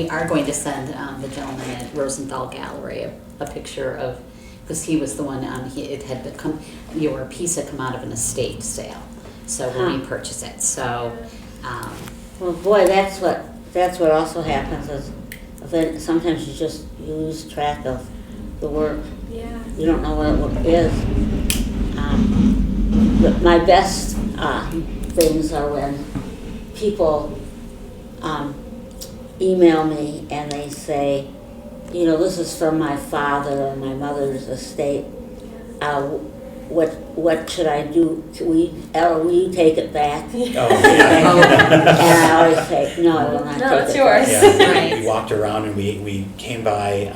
We are going to send the gentleman at Rosenthal Gallery a picture of, because he was the one, it had become, your piece had come out of an estate sale. So when we purchase it, so. Well, boy, that's what also happens is that sometimes you just lose track of the work. Yeah. You don't know what it is. My best things are when people email me and they say, this is from my father and my mother's estate. What should I do? Will you take it back? Oh, yeah. And I always say, no, I will not take it it's yours. back. Yeah, Right. we walked around and we came by,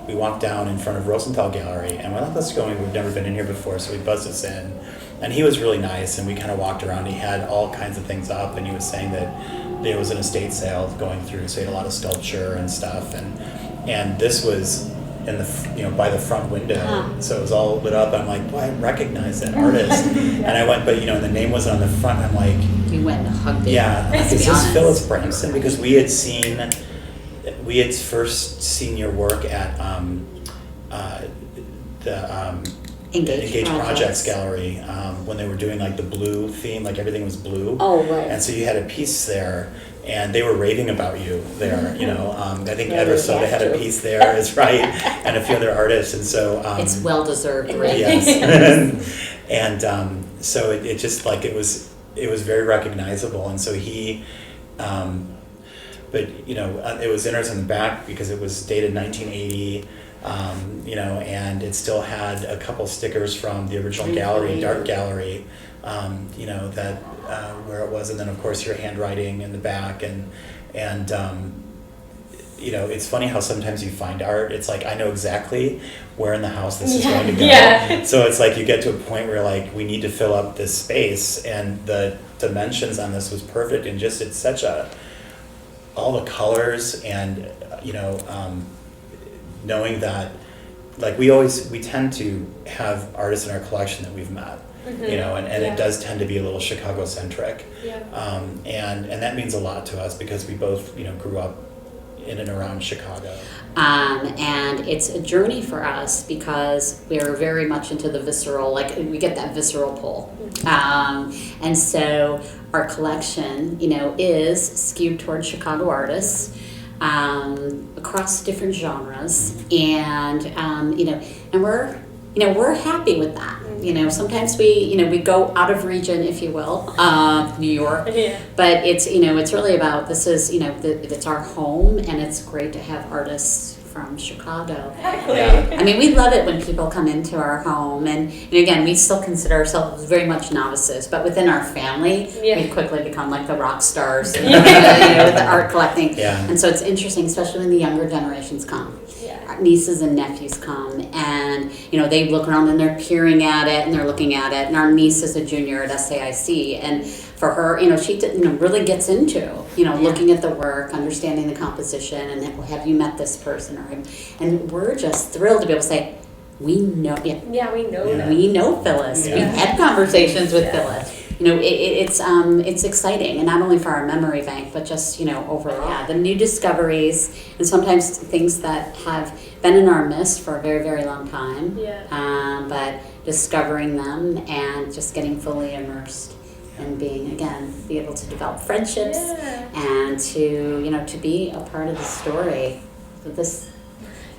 we walked down in front of Rosenthal Gallery and we're like, let's go in, we've never been in here before, so we buzzed us in. And he was really nice and we kind of walked around, he had all kinds of things up and he was saying that there was an estate sale going through, so he had a lot of sculpture and stuff, and this was in the by the front window, so it was all lit up. I'm like, well, I recognize that artist, and I went, but the name wasn't on the front. I'm like, You went and hugged it. yeah, Let's is be this honest. Phyllis Bramson? Because we had first seen your work at the Engage Projects Projects. Gallery when they were doing like the blue theme, like everything was blue. Oh, right. And so you had a piece there, and they were raving about you there. I think Yeah, Edward they Soda have had a to. piece there, is right, and a few other artists, and so It's well-deserved, right? yes, and so it just like it was very recognizable, and so he. But it was interesting in the back because it was dated 1980. And it still had a couple stickers from the original gallery, Dark Gallery, that where it was, and then of course your handwriting in the back, and it's funny how sometimes you find art. It's like I know exactly where in the house this is going to go. Yeah. So it's like you get to a point where like we need to fill up this space, and the dimensions on this was perfect, and just it's such all the colors and knowing that, like we tend to have artists in our collection that we've met, and it does tend to be a little Chicago centric, and that means a lot to us because we both grew up in and around Chicago. And it's a journey for us because we're very much into the visceral, like we get that visceral pull. And so our collection, is skewed towards Chicago artists. Across different genres, and and we're happy with that. Sometimes we go out of region, if you will, New York, but it's it's really about this is it's our home, and it's great to have artists from Chicago. Exactly. Yeah. I mean, we love it when people come into our home, and again, we still consider ourselves very much novices, but within our family, we quickly become like the rock stars, with the art collecting. Yeah. And so it's interesting, especially when the younger generations come. Our nieces and nephews come, and they look around and they're peering at it and they're looking at it. And our niece is a junior at SAIC, and for her, she really gets into looking at the work, understanding the composition, and have you met this person? And we're just thrilled to be able to say, we know. Yeah, we know that. We know Phyllis. Yeah. We've had conversations with Phyllis. It's exciting, and not only for our memory bank, but just overall. Yeah, the new discoveries, and sometimes things that have been in our midst for a very, very long time. Yeah. But discovering them and just getting fully immersed and be able to develop friendships and to be a part of the story. So this.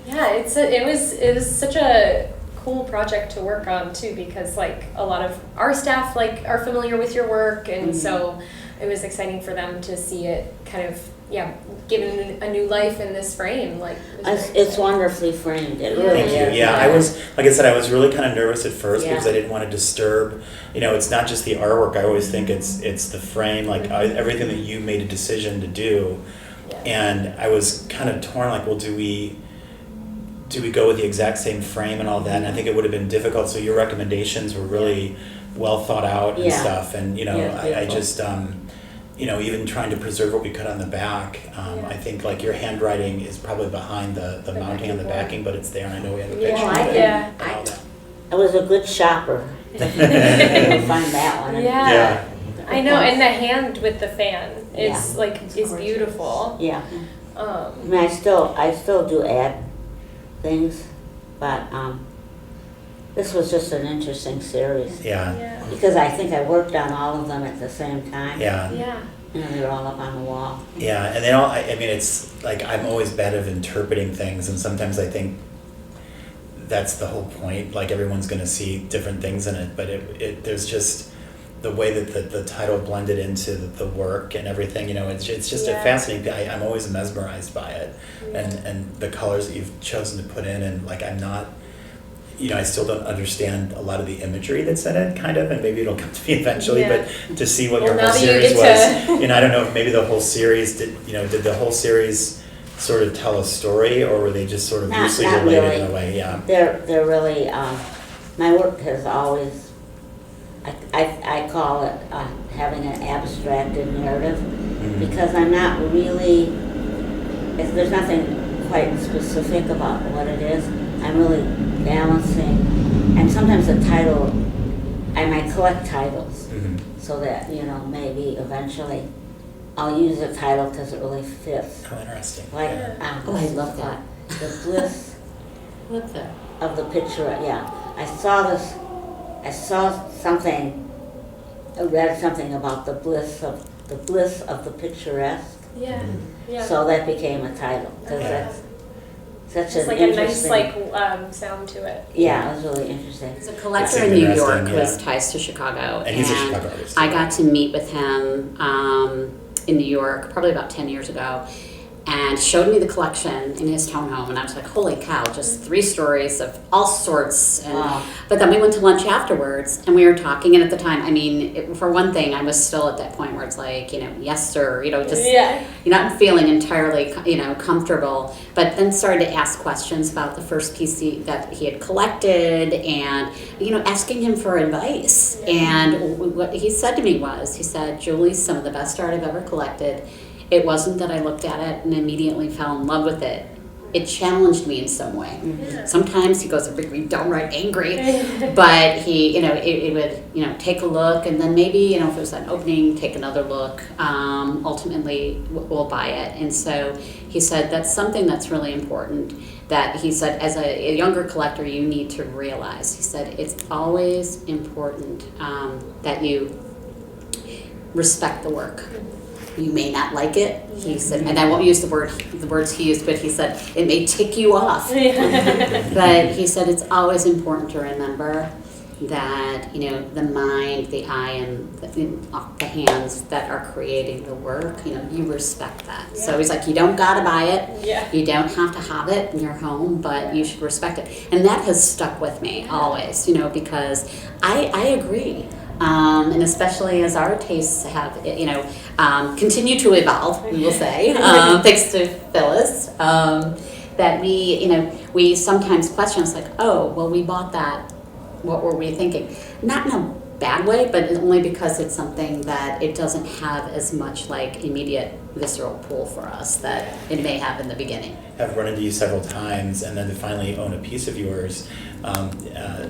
Yeah, it was such a cool project to work on too, because like a lot of our staff are familiar with your work, and so it was exciting for them to see it kind of given a new life in this frame. It's wonderfully framed. It really Thank is. you. Yeah, I was, like I said, I was really kind of nervous at first because Yeah. I didn't want to disturb. It's not just the artwork. I always think it's the frame, everything that you made a decision to do. And I was kind of torn, like, well, do we go with the exact same frame and all that? And I think it would have been difficult. So your recommendations were really well thought out and Yeah. stuff. And I just even trying to preserve what we could on the back. I think like your handwriting is probably behind the mounting on the backing, but it's there, and I know we have a picture Well, of it. Yeah. and all that. I was a good shopper. You'll find that one. Yeah. I know, and the hand with the fan is Yeah. is beautiful. Yeah. I mean, I still do add things, but this was just an interesting series. Yeah, Yeah. Because I think I worked on all of them at the same time. yeah. Yeah. You know, they were all up on the wall. Yeah, and they all, I mean, it's like I'm always bad at interpreting things, and sometimes I think that's the whole point. Like everyone's going to see different things in it, but there's just the way that the title blended into the work and everything, you know, it's just a Yeah. fascinating, I'm always mesmerized by it. And the colors that you've chosen to put in, and like I'm not, you know, I still don't understand a lot of the imagery that's in it, kind of, and maybe it'll come to me eventually, Yeah. but to see what Well, your now whole that you series get to- was, you know, I don't know if maybe the whole series did the whole series sort of tell a story, or were they just sort of Not loosely really. related in a way? Yeah. They're really, my work has always, I call it having an abstracted narrative, because I'm not really, there's nothing quite specific about what it is. I'm really balancing, and sometimes the title, I might collect titles, Mhm. so that, you know, maybe eventually I'll use a title because it really fits. Oh, interesting. Like, Yeah. Oh, I love that. The bliss Love that. of the picture, yeah. I saw something, I read something about the bliss of the picturesque. Yeah. Yeah. So that became a title, because Yeah. that's such It's an like a nice interesting. like sound to it. Yeah, it was really interesting. There's a collector That's in New interesting, York who yeah. has ties to Chicago, And he's a Chicago artist. I got to meet with him in New York probably about 10 years ago, and showed me the collection in his townhome, and I was like, holy cow, just 3 stories of all sorts. And Wow. But then we went to lunch afterwards, and we were talking, and at the time, I mean, for one thing, I was still at that point where it's like, you know, yes sir, you know, just Yeah. you're not feeling entirely, you know, comfortable, but then started to ask questions about the first piece that he had collected, and, you know, asking him for advice. And what he said to me was, he said, Julie, some of the best art I've ever collected. It wasn't that I looked at it and immediately fell in love with it. It challenged me in some way. Yeah. Sometimes he goes be downright angry, but he, you know, it would, you know, take a look, and then maybe, you know, if it was an opening, take another look. Ultimately, we'll buy it. And so he said that's something that's really important. That he said, as a younger collector, you need to realize. He said it's always important that you respect the work. You may not like it, he said, and I won't use the words he used, but he said it may tick you off. But he said it's always important to remember that, you know, the mind, the eye, and the hands that are creating the work, you know, you respect that. So he's like, you don't gotta buy it, Yeah. you don't have to have it in your home, but you should respect it. And that has stuck with me always, you know, because I agree. And especially as our tastes have, you know, continue to evolve, we will say, thanks to Phyllis, that we, you know, we sometimes question, it's like, oh, well, we bought that, what were we thinking? Not in a bad way, but only because it's something that it doesn't have as much like immediate visceral pull for us that it may have in the beginning. I've run into you several times, and then to finally own a piece of yours,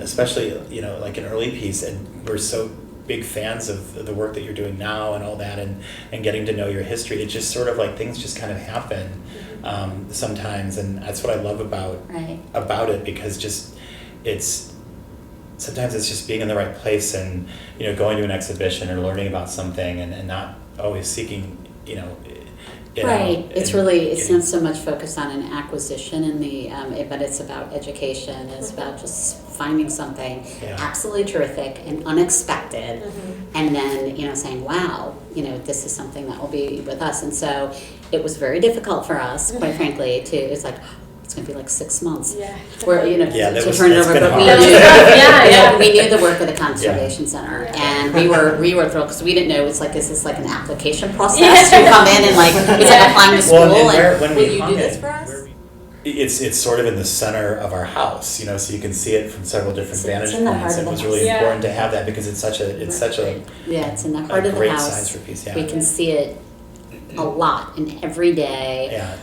especially, you know, like an early piece, and we're so big fans of the work that you're doing now and all that, and getting to know your history. It just sort of like things just kind of happen sometimes, and that's what I love about it, because just sometimes it's just being in the right place, and, you know, going to an exhibition or learning about something, and not always seeking, you know. Right. It's not so much focused on an acquisition but it's about education. It's about just finding something absolutely terrific and unexpected, and then, you know, saying, wow, you know, this is something that will be with us. And so it was very difficult for us, quite frankly, it's like, it's going to be like 6 months. Yeah. Where, you know, to turn it that's over, been but we hard. knew, Yeah. we knew the work of the Conservation Center, Yeah. and we were thrilled because we didn't know, it's like, is this like an application process? You come in and like, it's like applying to school, Well, when and we will you hung do this it, for us? it's sort of in the center of our house, you know, so you can see it from several different It's vantage in the heart points. of It the was house. really Yeah. important to have that, because it's such a Yeah, it's in the heart of the great house. size for a piece. Yeah. We can see it a lot and every day. Yeah.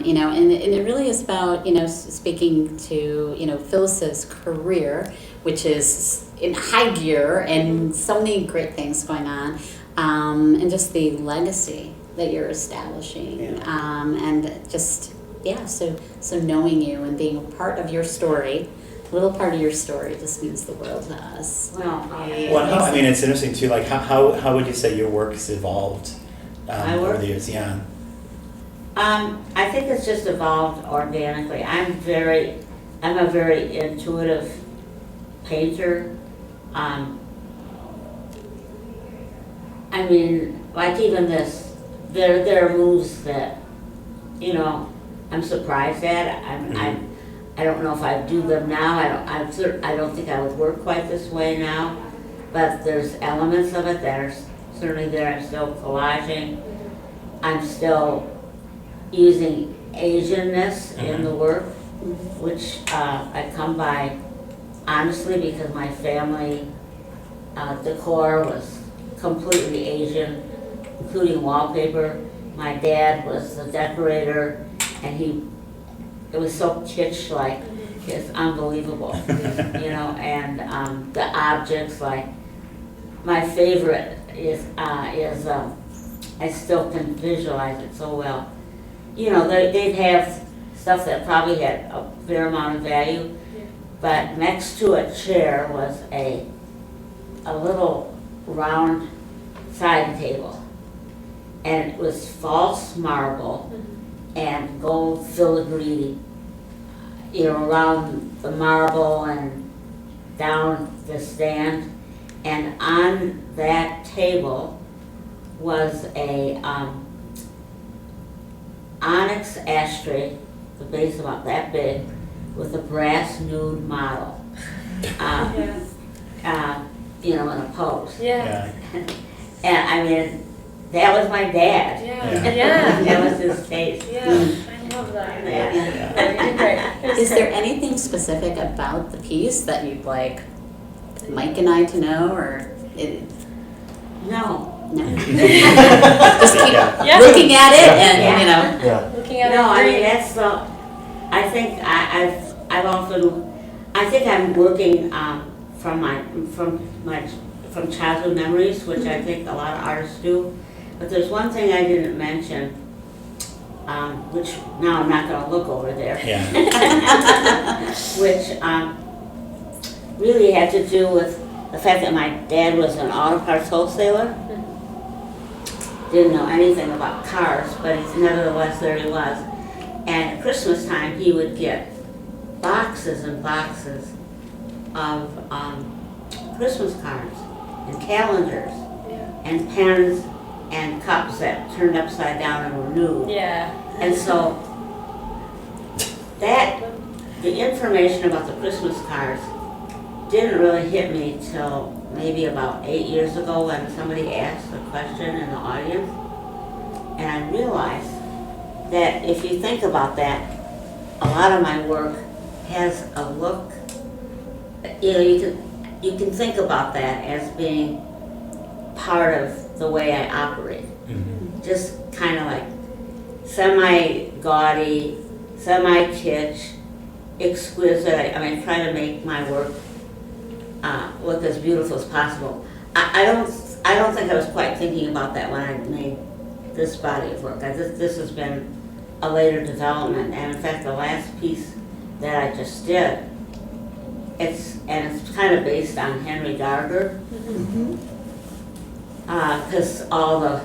You know, and it really is about, you know, speaking to, you know, Phyllis's career, which is in high gear and so many great things going on, and just the legacy that you're establishing. Yeah. And just, yeah, so knowing you and being a part of your story, a little part of your story just means the world to us. Well, Well, how, I mean, it's interesting too. Like, how would you say your work has evolved My over work? the years? Yeah. I think it's just evolved organically. I'm a very intuitive painter. I mean, like even this, there are moves that, you know, I'm surprised at. I don't know if I do them now. I don't think I would work quite this way now. But there's elements of it that are certainly there. I'm still collaging. I'm still using Asianness in the work, which I come by honestly because my family decor was completely Asian, including wallpaper. My dad was the decorator, and it was so kitsch-like, it's unbelievable, you know, and the objects, like, my favorite is I still can visualize it so well. You know, they'd have stuff that probably had a fair amount of value, but next to a chair was a little round side table, and it was false marble and gold filigree, you know, around the marble and down the stand, and on that table was a onyx ashtray, the base about that big, with a brass nude model, you know, in a pose. Yeah. And I mean, that was my dad. Yeah. That was his taste. Yeah. I love that. Yeah. Yeah, you did great. It was Is there great. anything specific about the piece that you'd like Mike and I to know, or No. no? Just keep Yeah. Yeah. looking at it, Yeah. and you know. Yeah. Looking at No, I it. mean, that's the, I think I've often, I think I'm working from childhood memories, which I think a lot of artists do. But there's one thing I didn't mention, which now I'm not gonna look over there. Yeah. Which really had to do with the fact that my dad was an auto parts wholesaler. Didn't know anything about cars, but nevertheless there he was. And at Christmas time he would get boxes and boxes of Christmas cards and calendars and pens and cups that turned upside down and were nude. Yeah. And so the information about the Christmas cards didn't really hit me till maybe about 8 years ago when somebody asked a question in the audience. And I realized that if you think about that, a lot of my work has a look, you know, you can think about that as being part of the way I operate. Just kind of like semi-gaudy, semi-kitsch, exquisite. I mean, try to make my work look as beautiful as possible. I don't think I was quite thinking about that when I made this body of work. This has been a later development, and in fact, the last piece that I just did, it's kind of based on Henry Gardner, because all the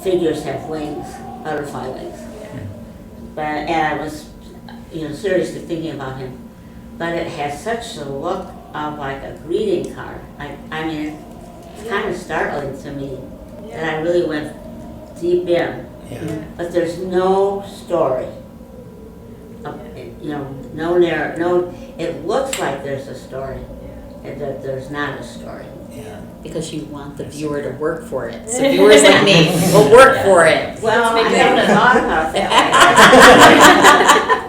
figures have wings, butterfly wings. And I was, you know, seriously thinking about him. But it has such a look of like a greeting card. I mean, it's kind of startling to me that I really went deep in. Yeah. But there's no story. You know, no narrative. No, it looks like there's a story, and that there's not a story. Yeah. Because you want the viewer to work for it. So viewers like me will work for it. Well, I make it never happen. thought about it that way.